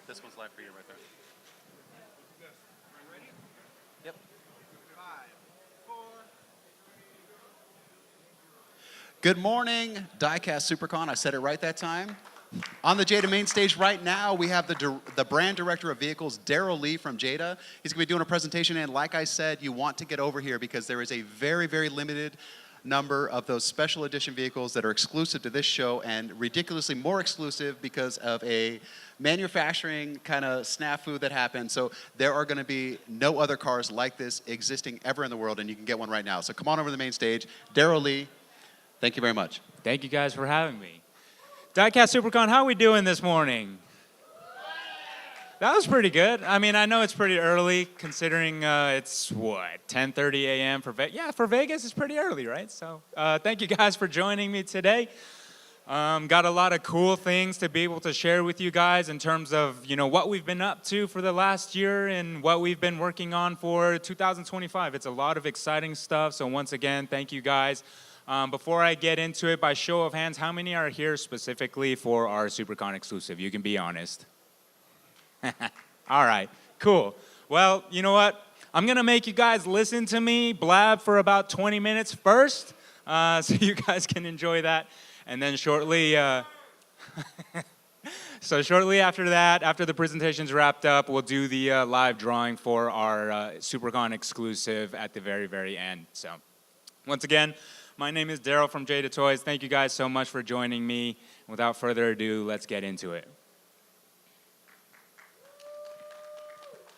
This one's live for you right there. Yep. Good morning, Diecast SuperCon. I said it right that time. On the Jada main stage right now, we have the brand director of vehicles, Daryl Lee from Jada. He's going to be doing a presentation, and like I said, you want to get over here because there is a very, very limited number of those special edition vehicles that are exclusive to this show and ridiculously more exclusive because of a manufacturing kind of snafu that happened. So there are going to be no other cars like this existing ever in the world, and you can get one right now. So come on over to the main stage. Daryl Lee, thank you very much. Thank you guys for having me. Diecast SuperCon, how are we doing this morning? That was pretty good. I mean, I know it's pretty early considering it's, 10:30 a.m. for Vegas? Yeah, for Vegas, it's pretty early, right? So thank you guys for joining me today. Got a lot of cool things to be able to share with you guys in terms of, what we've been up to for the last year and what we've been working on for 2025. It's a lot of exciting stuff. So once again, thank you guys. Before I get into it, by show of hands, how many are here specifically for our SuperCon exclusive? You can be honest. All right, cool. Well, you know what? I'm going to make you guys listen to me blab for about 20 minutes first, so you guys can enjoy that. And then shortly after that, after the presentation's wrapped up, we'll do the live drawing for our SuperCon exclusive at the very, very end. So once again, my name is Daryl from Jada Toys. Thank you guys so much for joining me. Without further ado, let's get into it.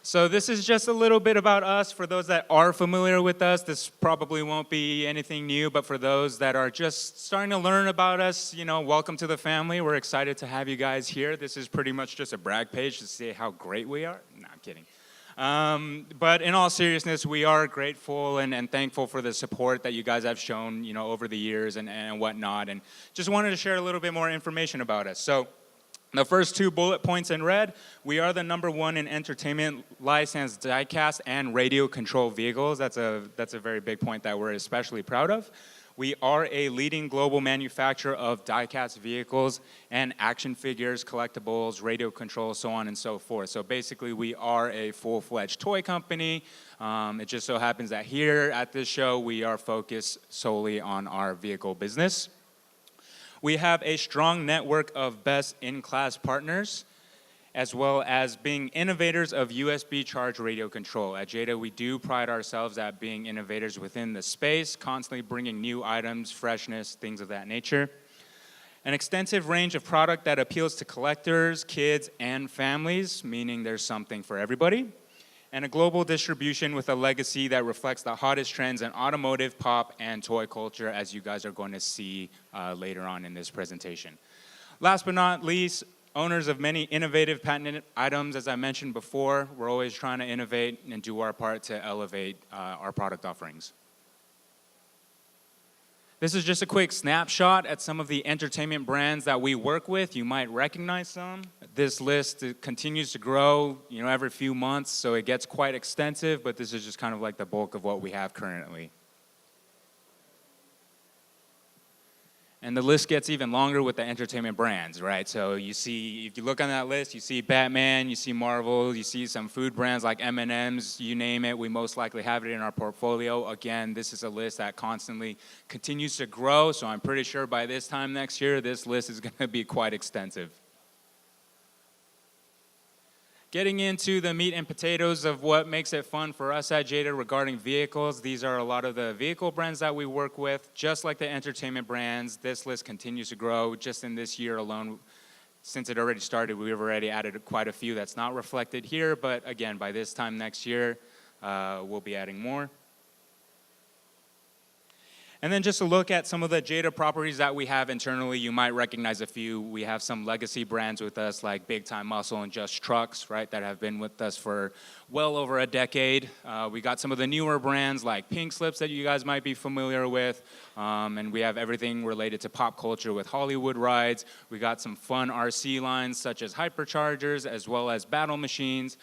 So this is just a little bit about us. For those that are familiar with us, this probably won't be anything new, but for those that are just starting to learn about us, welcome to the family. We're excited to have you guys here. This is pretty much just a brag page to say how great we are. No, I'm kidding. But in all seriousness, we are grateful and thankful for the support that you guys have shown, over the years and whatnot. And just wanted to share a little bit more information about us. So the first two bullet points in red, we are the #1 in entertainment licensed diecast and radio control vehicles. That's a very big point that we're especially proud of. We are a leading global manufacturer of diecast vehicles and action figures, collectibles, radio controls, so on and so forth. So basically, we are a full-fledged toy company. It just so happens that here at this show, we are focused solely on our vehicle business. We have a strong network of best-in-class partners, as well as being innovators of USB charge radio control. At Jada, we do pride ourselves at being innovators within the space, constantly bringing new items, freshness, things of that nature. An extensive range of product that appeals to collectors, kids, and families, meaning there's something for everybody. And a global distribution with a legacy that reflects the hottest trends in automotive, pop, and toy culture, as you guys are going to see later on in this presentation. Last but not least, owners of many innovative patented items, as I mentioned before. We're always trying to innovate and do our part to elevate our product offerings. This is just a quick snapshot at some of the entertainment brands that we work with. You might recognize some. This list continues to grow, every few months, so it gets quite extensive, but this is just kind of like the bulk of what we have currently. And the list gets even longer with the entertainment brands, right? So you see, if you look on that list, you see Batman, you see Marvel, you see some food brands like M&M's, you name it, we most likely have it in our portfolio. Again, this is a list that constantly continues to grow, so I'm pretty sure by this time next year, this list is gonna be quite extensive. Getting into the meat and potatoes of what makes it fun for us at Jada regarding vehicles, these are a lot of the vehicle brands that we work with. Just like the entertainment brands, this list continues to grow. Just in this year alone, since it already started, we've already added quite a few that's not reflected here, but again, by this time next year, we'll be adding more. And then just to look at some of the Jada properties that we have internally, you might recognize a few. We have some legacy brands with us like Big Time Muscle and Just Trucks, right, that have been with us for well over a decade. We got some of the newer brands like Pink Slips that you guys might be familiar with. And we have everything related to pop culture with Hollywood rides. We got some fun RC lines such as Hyperchargers as well as Battle Machines.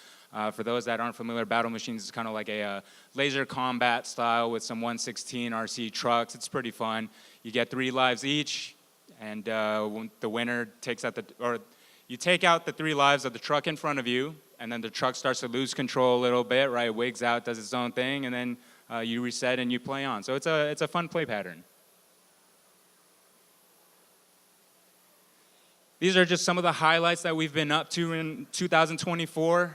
For those that aren't familiar, Battle Machines is kind of like a laser combat style with some 116 RC trucks. It's pretty fun. You get 3 lives each, and the winner takes out You take out the 3 lives of the truck in front of you, and then the truck starts to lose control a little bit, right? Wigs out, does its own thing, and then you reset and you play on. So it's a fun play pattern. These are just some of the highlights that we've been up to in 2024.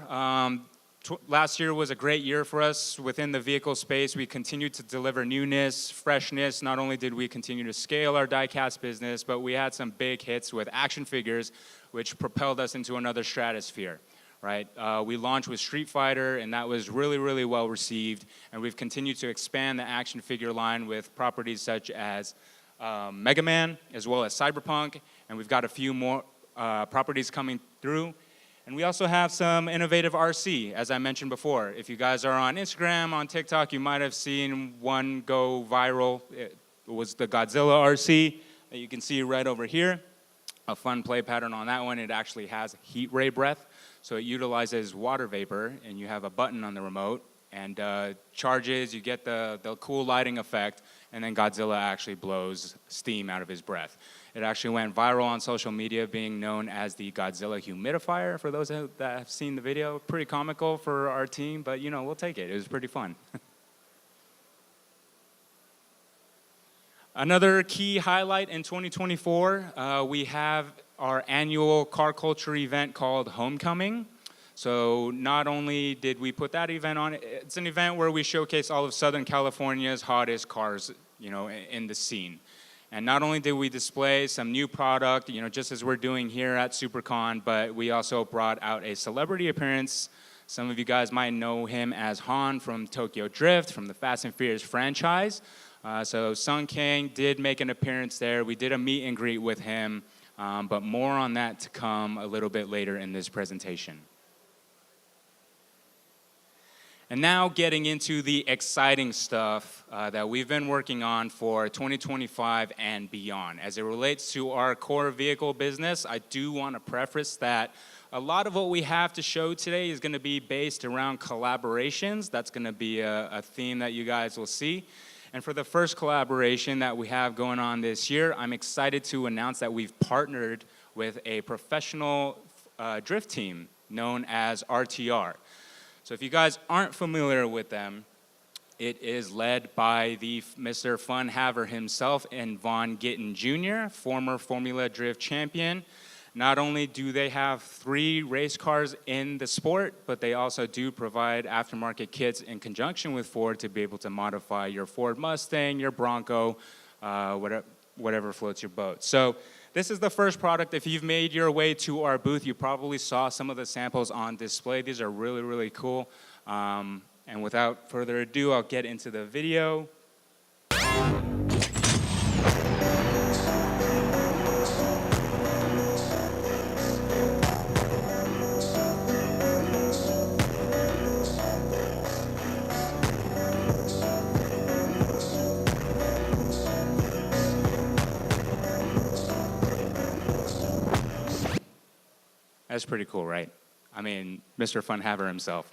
Last year was a great year for us within the vehicle space. We continued to deliver newness, freshness. Not only did we continue to scale our die-cast business, but we had some big hits with action figures, which propelled us into another stratosphere, right? We launched with Street Fighter, and that was really, really well received. And we've continued to expand the action figure line with properties such as Mega Man, as well as Cyberpunk, and we've got a few more properties coming through. And we also have some innovative RC, as I mentioned before. If you guys are on Instagram, on TikTok, you might have seen one go viral. It was the Godzilla RC that you can see right over here. A fun play pattern on that one. It actually has heat ray breath, so it utilizes water vapor, and you have a button on the remote, and charges, you get the cool lighting effect, and then Godzilla actually blows steam out of his breath. It actually went viral on social media, being known as the Godzilla humidifier. For those that have seen the video, pretty comical for our team, but you know, we'll take it. It was pretty fun. Another key highlight in 2024, we have our annual car culture event called Homecoming. So not only did we put that event on, it's an event where we showcase all of Southern California's hottest cars, you know, in the scene. And not only did we display some new product, you know, just as we're doing here at SuperCon, but we also brought out a celebrity appearance. Some of you guys might know him as Han from Tokyo Drift, from the Fast and Furious franchise. So Sung Kang did make an appearance there. We did a meet and greet with him, but more on that to come a little bit later in this presentation. And now getting into the exciting stuff that we've been working on for 2025 and beyond. As it relates to our core vehicle business, I do want to preface that a lot of what we have to show today is going to be based around collaborations. That's going to be a theme that you guys will see. And for the first collaboration that we have going on this year, I'm excited to announce that we've partnered with a professional drift team known as RTR. So if you guys aren't familiar with them, it is led by the Mr. Fun Haver himself and Vaughn Gittin Jr., former Formula Drift champion. Not only do they have 3 race cars in the sport, but they also do provide aftermarket kits in conjunction with Ford to be able to modify your Ford Mustang, your Bronco, whatever floats your boat. So this is the first product. If you've made your way to our booth, you probably saw some of the samples on display. These are really, really cool. And without further ado, I'll get into the video. That's pretty cool, right? I mean, Mr. Fun Haver himself.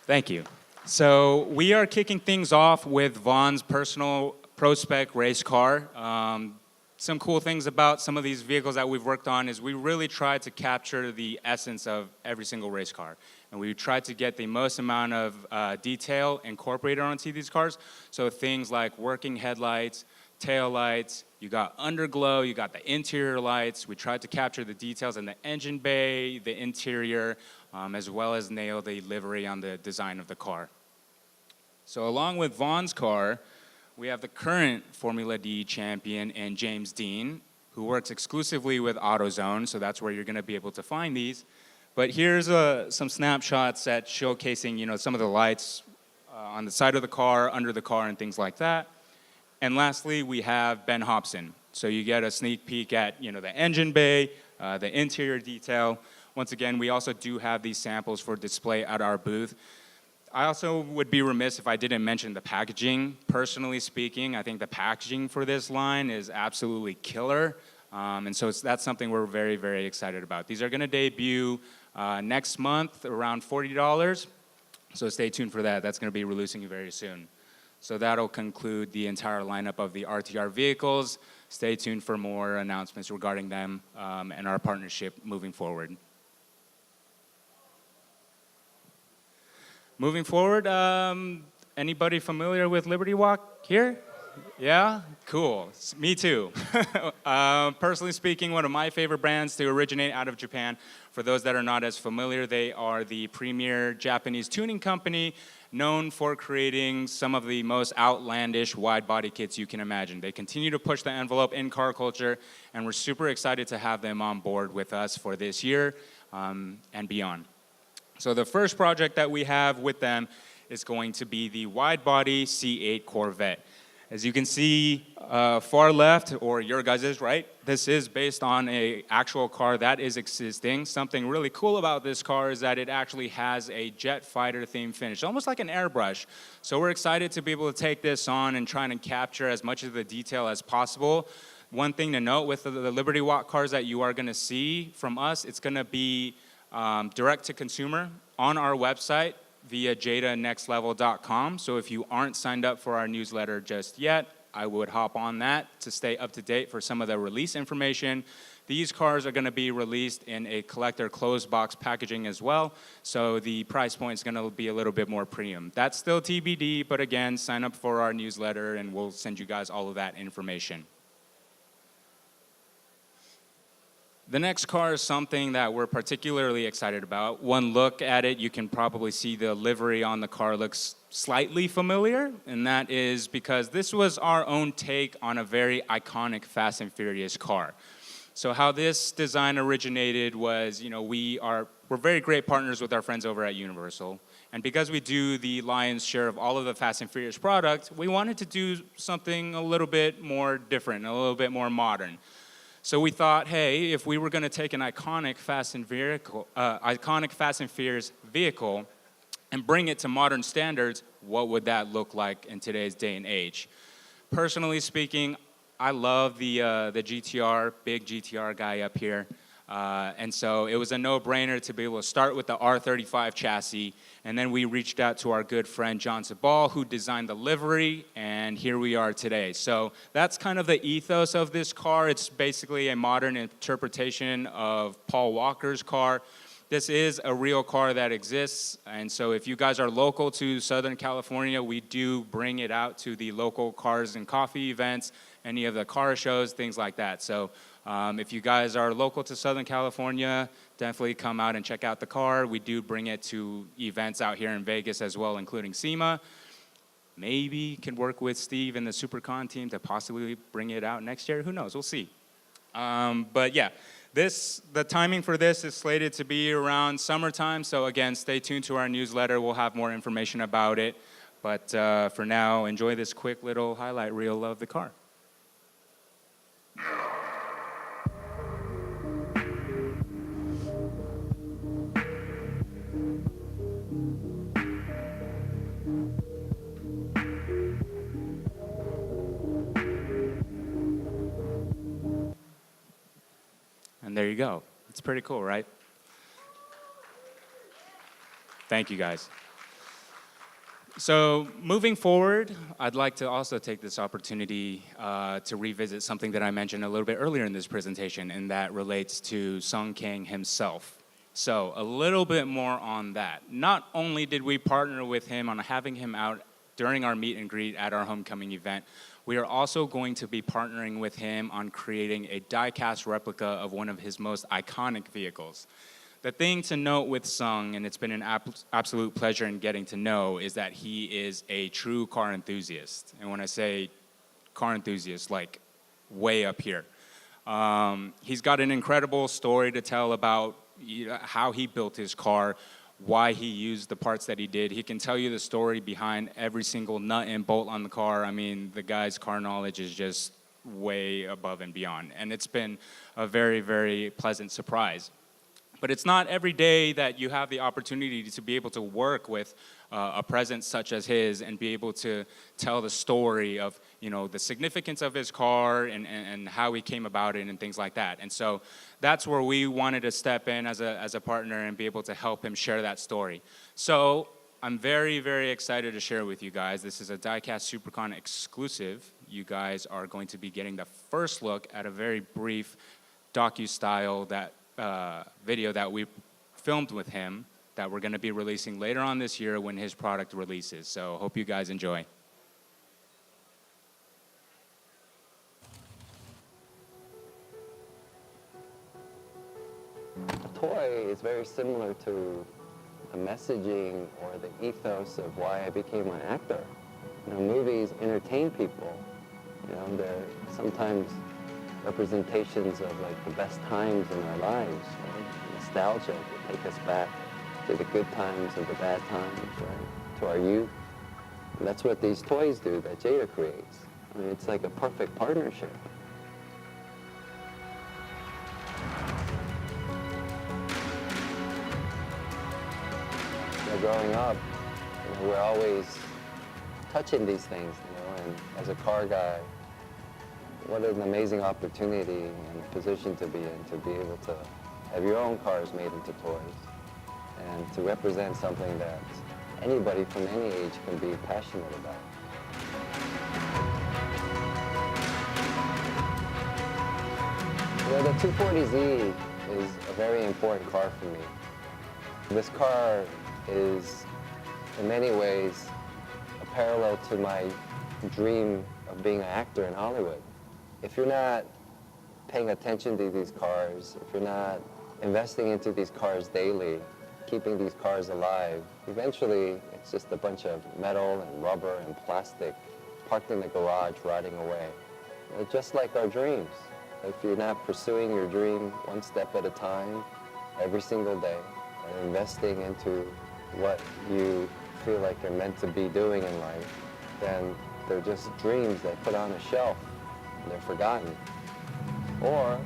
Thank you. So we are kicking things off with Vaughn's personal pro-spec race car. Some cool things about some of these vehicles that we've worked on is we really tried to capture the essence of every single race car. And we tried to get the most amount of detail incorporated onto these cars. So things like working headlights, tail lights, you got underglow, you got the interior lights. We tried to capture the details in the engine bay, the interior, as well as nail the livery on the design of the car. So along with Vaughn's car, we have the current Formula D champion and James Dean, who works exclusively with AutoZone, so that's where you're gonna be able to find these. But here's some snapshots at showcasing, you know, some of the lights on the side of the car, under the car, and things like that. And lastly, we have Ben Hobson. So you get a sneak peek at, you know, the engine bay, the interior detail. Once again, we also do have these samples for display at our booth. I also would be remiss if I didn't mention the packaging. Personally speaking, I think the packaging for this line is absolutely killer. And so that's something we're very, very excited about. These are gonna debut next month, around $40. So stay tuned for that. That's gonna be releasing very soon. So that'll conclude the entire lineup of the RTR vehicles. stay tuned for more announcements regarding them and our partnership moving forward. Moving forward, anybody familiar with Liberty Walk here? Yeah? Cool. Me too. Personally speaking, one of my favorite brands to originate out of Japan. For those that are not as familiar, they are the premier Japanese tuning company known for creating some of the most outlandish wide-body kits you can imagine. They continue to push the envelope in car culture, and we're super excited to have them on board with us for this year and beyond. So the first project that we have with them is going to be the wide-body C8 Corvette. As you can see far left, or your guys' right, this is based on an actual car that is existing. Something really cool about this car is that it actually has a jet fighter theme finish, almost like an airbrush. So we're excited to be able to take this on and try and capture as much of the detail as possible. One thing to note with the Liberty Walk cars that you are gonna see from us, it's gonna be direct to consumer on our website via jadanextlevel.com. So if you aren't signed up for our newsletter just yet, I would hop on that to stay up to date for some of the release information. These cars are going to be released in a collector closed box packaging as well, so the price point is going to be a little bit more premium. That's still TBD, but again, sign up for our newsletter and we'll send you guys all of that information. The next car is something that we're particularly excited about. One look at it, you can probably see the livery on the car looks slightly familiar, and that is because this was our own take on a very iconic Fast and Furious car. So how this design originated was, we're very great partners with our friends over at Universal, and because we do the lion's share of all of the Fast and Furious product, we wanted to do something a little bit more different, a little bit more modern. So we thought, hey, if we were going to take an iconic Fast and Furious vehicle and bring it to modern standards, what would that look like in today's day and age? Personally speaking, I love the GTR, big GTR guy up here. And so it was a no-brainer to be able to start with the R35 chassis, and then we reached out to our good friend John Sabal, who designed the livery, and here we are today. So that's kind of the ethos of this car. It's basically a modern interpretation of Paul Walker's car. This is a real car that exists, and so if you guys are local to Southern California, we do bring it out to the local cars and coffee events, any of the car shows, things like that. So if you guys are local to Southern California, definitely come out and check out the car. We do bring it to events out here in Vegas as well, including SEMA. Maybe can work with Steve and the SuperCon team to possibly bring it out next year. Who knows? We'll see. But yeah, the timing for this is slated to be around summertime. So again, stay tuned to our newsletter. We'll have more information about it. But for now, enjoy this quick little highlight reel of the car. And there you go. It's pretty cool, right? Thank you, guys. So moving forward, I'd like to also take this opportunity to revisit something that I mentioned a little bit earlier in this presentation, and that relates to Sung Kang himself. So a little bit more on that. Not only did we partner with him on having him out during our meet and greet at our homecoming event, we are also going to be partnering with him on creating a die-cast replica of one of his most iconic vehicles. The thing to note with Sung, and it's been an absolute pleasure in getting to know, is that he is a true car enthusiast. And when I say car enthusiast, like way up here. He's got an incredible story to tell about how he built his car, why he used the parts that he did. He can tell you the story behind every single nut and bolt on the car. I mean, the guy's car knowledge is just way above and beyond. And it's been a very, very pleasant surprise. But it's not every day that you have the opportunity to be able to work with a presence such as his and be able to tell the story of, the significance of his car and how he came about it and things like that. And so that's where we wanted to step in as a partner and be able to help him share that story. So I'm very, very excited to share with you guys. This is a Diecast SuperCon exclusive. you guys are going to be getting the first look at a very brief docu-style video that we filmed with him that we're going to be releasing later on this year when his product releases. So hope you guys enjoy. A toy is very similar to the messaging or the ethos of why I became an actor. You know, movies entertain people. You know, they're sometimes representations of like the best times in our lives, right? Nostalgia to take us back to the good times and the bad times, right? To our youth. And that's what these toys do that Jada creates. I mean, it's like a perfect partnership. You know, growing up, you know, we're always touching these things, you know, and as a car guy, what an amazing opportunity and position to be in, to be able to have your own cars made into toys and to represent something that anybody from any age can be passionate about. You know, the 240Z is a very important car for me. This car is, in many ways, a parallel to my dream of being an actor in Hollywood. If you're not paying attention to these cars, if you're not investing into these cars daily, keeping these cars alive, eventually it's just a bunch of metal and rubber and plastic parked in the garage rotting away. It's just like our dreams. If you're not pursuing your dream one step at a time, every single day, and investing into what you feel like you're meant to be doing in life, then they're just dreams that put on a shelf and they're forgotten. Or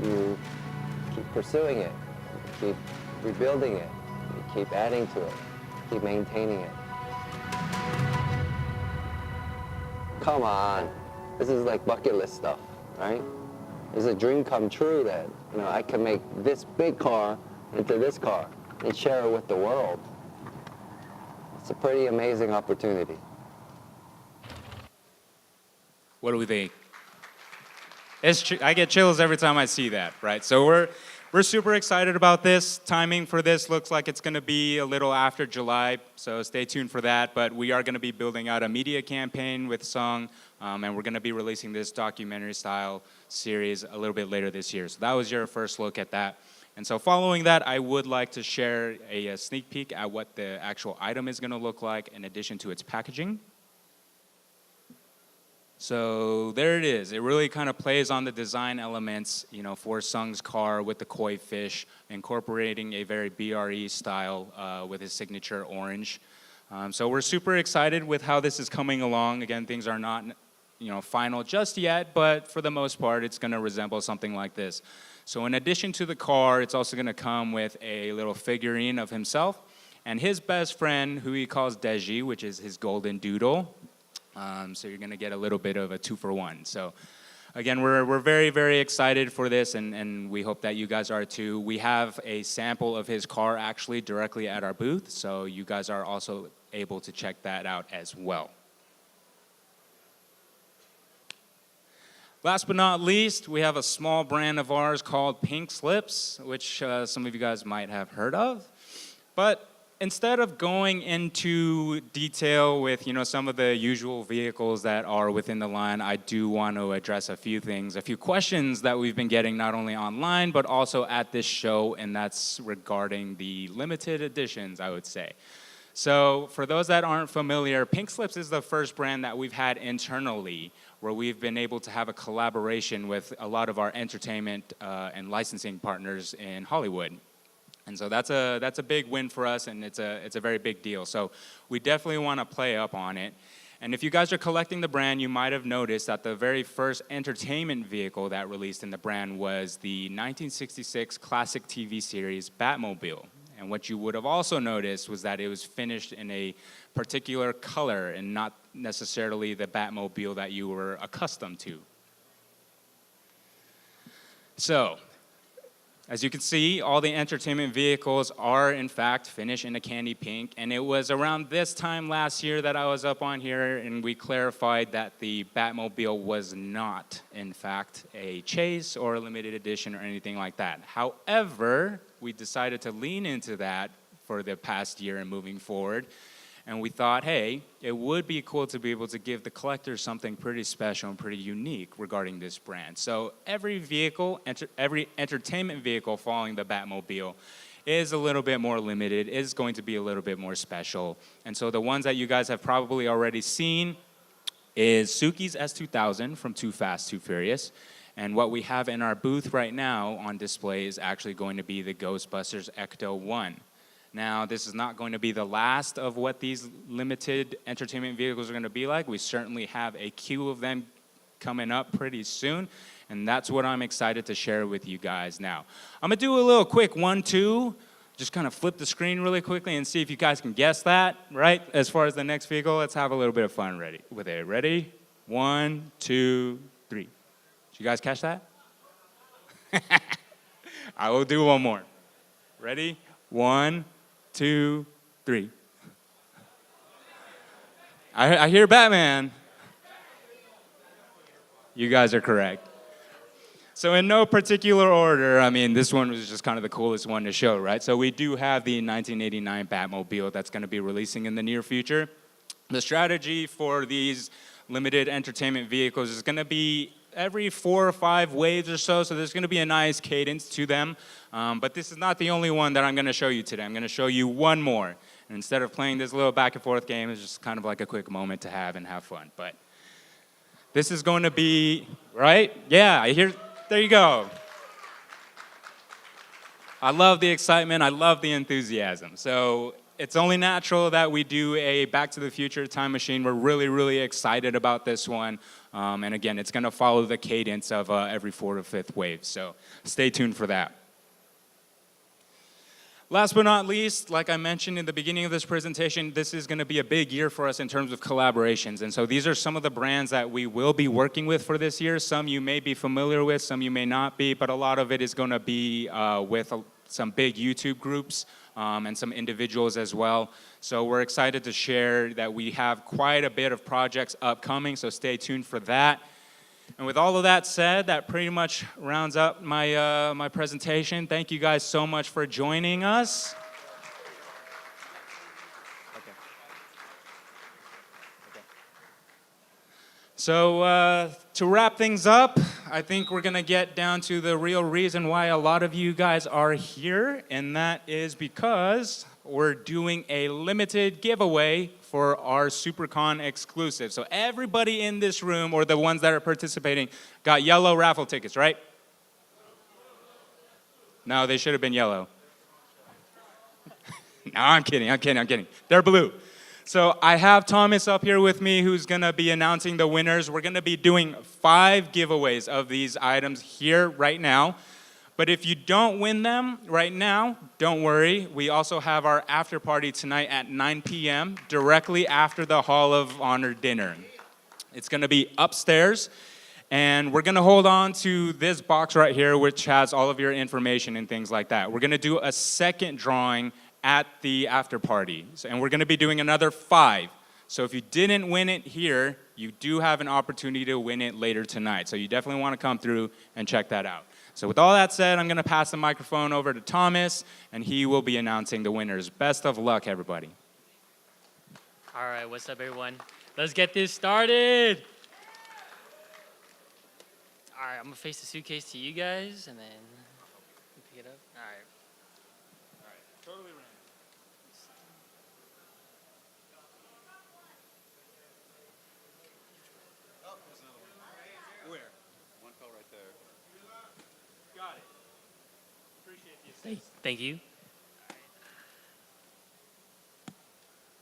you keep pursuing it, you keep rebuilding it, you keep adding to it, keep maintaining it. Come on, this is like bucket list stuff, right? It's a dream come true that, you know, I can make this big car into this car and share it with the world. It's a pretty amazing opportunity. What do we think? I get chills every time I see that, right? So we're super excited about this. Timing for this looks like it's going to be a little after July, so stay tuned for that. But we are going to be building out a media campaign with Sung, and we're going to be releasing this documentary-style series a little bit later this year. So that was your first look at that. And so following that, I would like to share a sneak peek at what the actual item is going to look like in addition to its packaging. So there it is. It really kind of plays on the design elements, you know, for Sung's car with the koi fish, incorporating a very BRE style with his signature orange. So we're super excited with how this is coming along. Again, things are not, you know, final just yet, but for the most part, it's going to resemble something like this. So in addition to the car, it's also going to come with a little figurine of himself and his best friend, who he calls Deji, which is his golden doodle. So you're going to get a little bit of a 2-for-1. So again, we're very, very excited for this, and we hope that you guys are too. We have a sample of his car actually directly at our booth, so you guys are also able to check that out as well. Last but not least, we have a small brand of ours called Pink Slips, which some of you guys might have heard of. But instead of going into detail with, you know, some of the usual vehicles that are within the line, I do want to address a few things, a few questions that we've been getting not only online, but also at this show, and that's regarding the limited editions, I would say. So for those that aren't familiar, Pink Slips is the first brand that we've had internally where we've been able to have a collaboration with a lot of our entertainment and licensing partners in Hollywood. And so that's a big win for us, and it's a very big deal. So we definitely want to play up on it. And if you guys are collecting the brand, you might have noticed that the very first entertainment vehicle that released in the brand was the 1966 classic TV series Batmobile. And what you would have also noticed was that it was finished in a particular color and not necessarily the Batmobile that you were accustomed to. So, As you can see, all the entertainment vehicles are in fact finished in a candy pink, and it was around this time last year that I was up on here and we clarified that the Batmobile was not in fact a chase or a limited edition or anything like that. However, we decided to lean into that for the past year and moving forward. And we thought, hey, it would be cool to be able to give the collectors something pretty special and pretty unique regarding this brand. So every vehicle, every entertainment vehicle following the Batmobile is a little bit more limited, is going to be a little bit more special. And so the ones that you guys have probably already seen is Suki's S2000 from Too Fast, Too Furious. And what we have in our booth right now on display is actually going to be the Ghostbusters Ecto 1. Now, this is not going to be the last of what these limited entertainment vehicles are going to be like. We certainly have a queue of them coming up pretty soon, and that's what I'm excited to share with you guys now. I'm going to do a little quick 1-2, just kind of flip the screen really quickly and see if you guys can guess that, right? As far as the next vehicle, let's have a little bit of fun with it. Ready? 1, 2, 3. Did you guys catch that? I will do one more. Ready? 1, 2, 3. I hear Batman. You guys are correct. So in no particular order, I mean, this one was just kind of the coolest one to show, right? So we do have the 1989 Batmobile that's going to be releasing in the near future. The strategy for these limited entertainment vehicles is going to be every 4 or 5 waves or so there's going to be a nice cadence to them. But this is not the only one that I'm going to show you today. I'm going to show you one more. And instead of playing this little back and forth game, it's just kind of like a quick moment to have and have fun. But this is going to be, right? Yeah, I hear, there you go. I love the excitement. I love the enthusiasm. So it's only natural that we do a Back to the Future time machine. We're really, really excited about this one. And again, it's going to follow the cadence of every 4th or 5th wave. So stay tuned for that. Last but not least, like I mentioned in the beginning of this presentation, this is going to be a big year for us in terms of collaborations. And so these are some of the brands that we will be working with for this year. Some you may be familiar with, some you may not be, but a lot of it is going to be with some big YouTube groups and some individuals as well. So we're excited to share that we have quite a bit of projects upcoming, so stay tuned for that. And with all of that said, that pretty much rounds up my, my presentation. Thank you guys so much for joining us. So to wrap things up, I think we're going to get down to the real reason why a lot of you guys are here, and that is because we're doing a limited giveaway for our SuperCon exclusive. So everybody in this room, or the ones that are participating, got yellow raffle tickets, right? No, they should have been yellow. No, I'm kidding. They're blue. So I have Thomas up here with me who's going to be announcing the winners. We're going to be doing 5 giveaways of these items here right now. But if you don't win them right now, don't worry. We also have our after party tonight at 9 p.m. directly after the Hall of Honor dinner. It's going to be upstairs. And we're going to hold on to this box right here, which has all of your information and things like that. We're going to do a second drawing at the after party. And we're going to be doing another 5. So if you didn't win it here, you do have an opportunity to win it later tonight. So you definitely want to come through and check that out. So with all that said, I'm going to pass the microphone over to Thomas, and he will be announcing the winners. Best of luck, everybody. All right, what's up, everyone? Let's get this started. All right, I'm going to face the suitcase to you guys, and then pick it up. All right. Totally random. Oh, there's another one. Where? One fell right there. Got it. Appreciate the assist. Thank you. Let's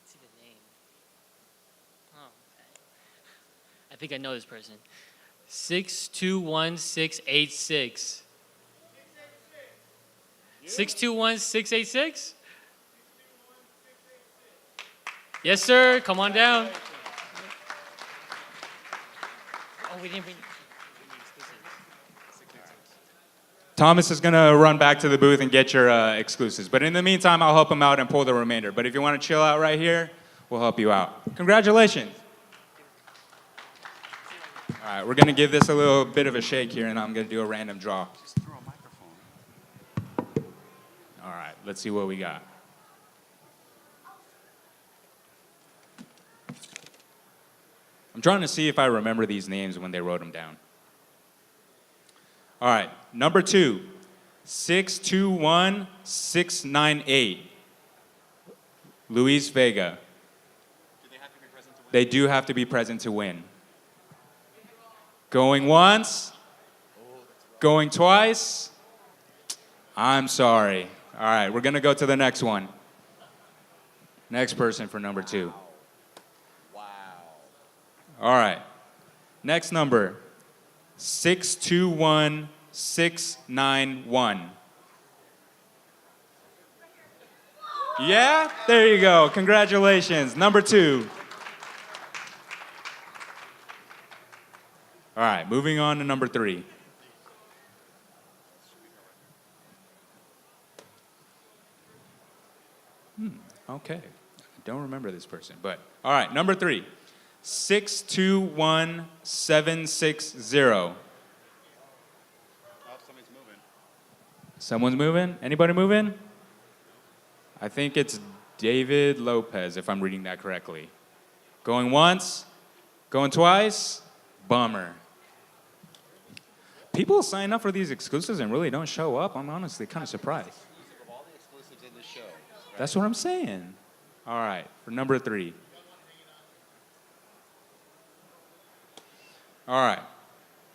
see the name. Oh, okay. I think I know this person. 621686. 621686? Yes, sir. Come on down. Oh, we didn't bring. Thomas is going to run back to the booth and get your exclusives. But in the meantime, I'll help him out and pull the remainder. But if you want to chill out right here, we'll help you out. Congratulations. All right, we're going to give this a little bit of a shake here, and I'm going to do a random draw. Just throw a microphone. All right, let's see what we got. I'm trying to see if I remember these names when they wrote them down. All right, number 2, 621698. Luis Vega. Do they have to be present to win? They do have to be present to win. Going once, going twice. I'm sorry. All right, we're gonna go to the next one. Next person for number 2. Wow. All right, next number, 621691. Yeah, there you go. Congratulations, number 2. All right, moving on to number 3. Okay, I don't remember this person, but all right, number 3, 621760. Oh, somebody's moving. Someone's moving? Anybody moving? I think it's David Lopez, if I'm reading that correctly. Going once, going twice, bummer. People sign up for these exclusives and really don't show up. I'm honestly kind of surprised. Exclusive of all the exclusives in this show. Right? That's what I'm saying. All right, for number 3. All right,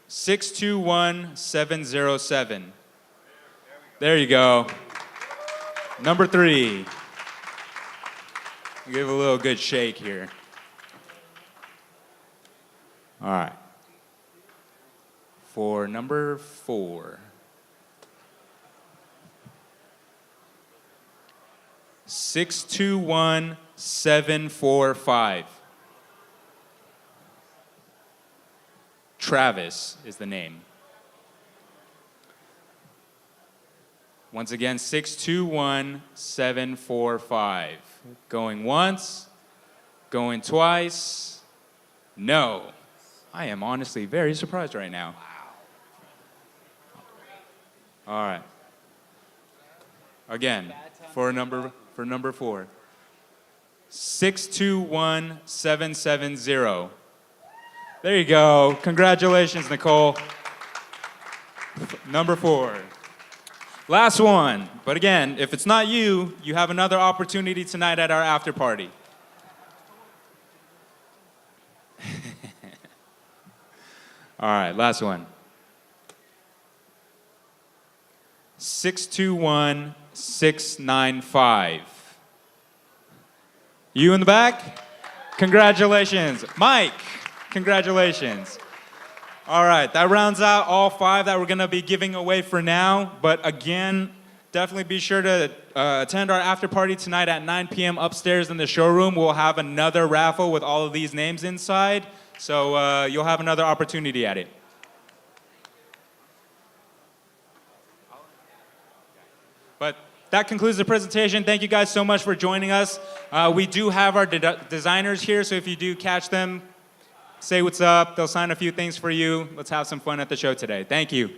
621707. There you go. Number 3. Give a little good shake here. All right. For number 4. 621745. Travis is the name. Once again, 621745. Going once, going twice. No. I am honestly very surprised right now. All right. Again, for number 4. 621770. There you go. Congratulations, Nicole. Number 4. Last one. But again, if it's not you, you have another opportunity tonight at our after party. All right, last one. 621695. You in the back? Congratulations. Mike, congratulations. All right, that rounds out all 5 that we're gonna be giving away for now. But again, definitely be sure to attend our after party tonight at 9 p.m. upstairs in the showroom. We'll have another raffle with all of these names inside. So you'll have another opportunity at it. But that concludes the presentation. Thank you guys so much for joining us. We do have our designers here, so if you do catch them, say what's up. They'll sign a few things for you. Let's have some fun at the show today. Thank you.